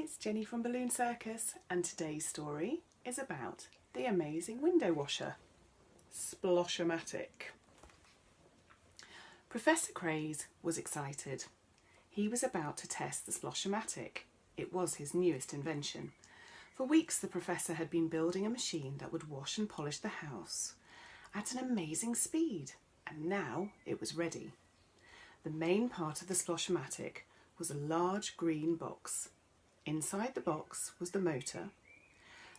it's Jenny from Balloon Circus, and today's story is about the amazing window washer, Splosh-O-Matic. Professor Craze was excited. He was about to test the Splosh-O-Matic. It was his newest invention. For weeks the professor had been building a machine that would wash and polish the house at an amazing speed, and now it was ready. The main part of the Splosh-O-Matic was a large green box. Inside the box was the motor.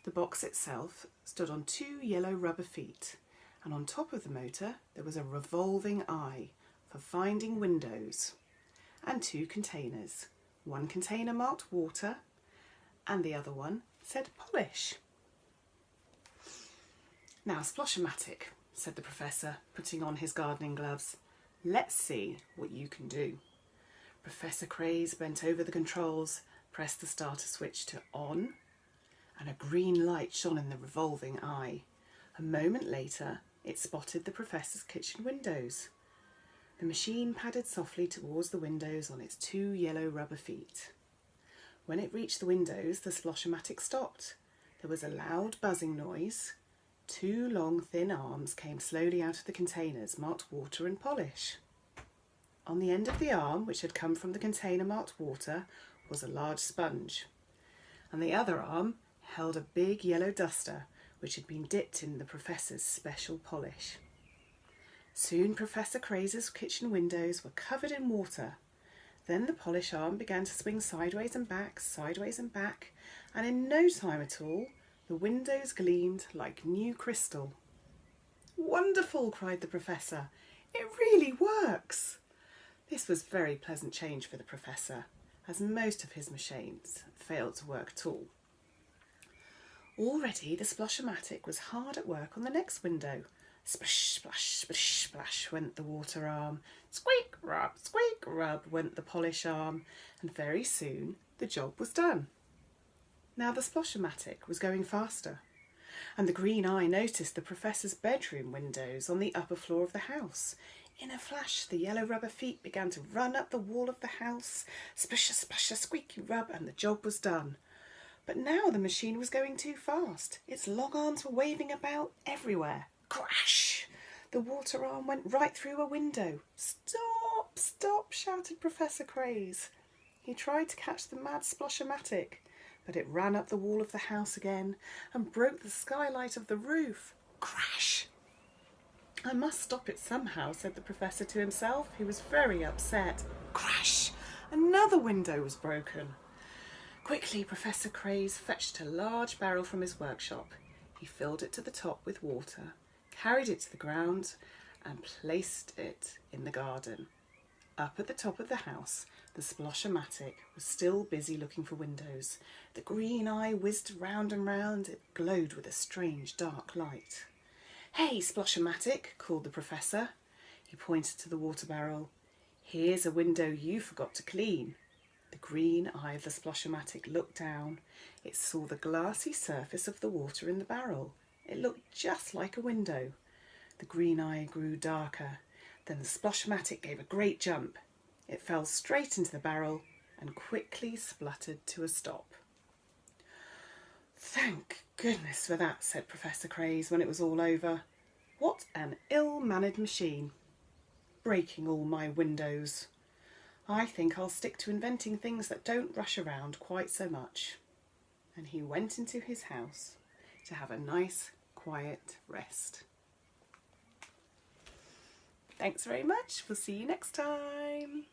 The box itself stood on two yellow rubber feet, and on top of the motor there was a revolving eye for finding windows, and two containers. One container marked water and the other one said polish. "Now, Splosh-O-Matic," said the professor, putting on his gardening gloves, "let's see what you can do." Professor Craze bent over the controls, pressed the starter switch to on, and a green light shone in the revolving eye. A moment later, it spotted the professor's kitchen windows. The machine padded softly towards the windows on its two yellow rubber feet. When it reached the windows, the Splosh-O-Matic stopped. There was a loud buzzing noise. Two long, thin arms came slowly out of the containers marked water and polish. On the end of the arm, which had come from the container marked water, was a large sponge, and the other arm held a big yellow duster which had been dipped in the professor's special polish. Soon Professor Craze's kitchen windows were covered in water. Then the polish arm began to swing sideways and back, and in no time at all the windows gleamed like new crystal. "Wonderful!" cried the professor. "It really works!" This was very pleasant change for the professor, as most of his machines failed to work at all. Already the Splosh-O-Matic was hard at work on the next window. Splish, splash, splish, splash went the water arm. Squeak, rub went the polish arm, and very soon the job was done. Now the Splosh-O-Matic was going faster, and the green eye noticed the professor's bedroom windows on the upper floor of the house. In a flash, the yellow rubber feet began to run up the wall of the house. Splish, splash, squeaky rub, and the job was done. But now the machine was going too fast. Its long arms were waving about everywhere. Crash! The water arm went right through a window. "Stop! Stop!" shouted Professor Craze. He tried to catch the mad Splosh-O-Matic, but it ran up the wall of the house again and broke the skylight of the roof. Crash! "I must stop it somehow," said the professor to himself. He was very upset. Crash! Another window was broken. Quickly, Professor Craze fetched a large barrel from his workshop. He filled it to the top with water, carried it to the ground, and placed it in the garden. Up at the top of the house, the Splosh-O-Matic was still busy looking for windows. The green eye whizzed round and round. It glowed with a strange dark light. "Hey, Splosh-O-Matic," called the professor. He pointed to the water barrel. "Here's a window you forgot to clean." The green eye of the Splosh-O-Matic looked down. It saw the glassy surface of the water in the barrel. It looked just like a window. The green eye grew darker. Then the Splosh-O-Matic gave a great jump. It fell straight into the barrel and quickly spluttered to a stop. "Thank goodness for that," said Professor Craze when it was all over. "What an ill-mannered machine, breaking all my windows. I think I'll stick to inventing things that don't rush around quite so much." And he went into his house to have a nice, quiet rest. Thanks very much. We'll see you next time.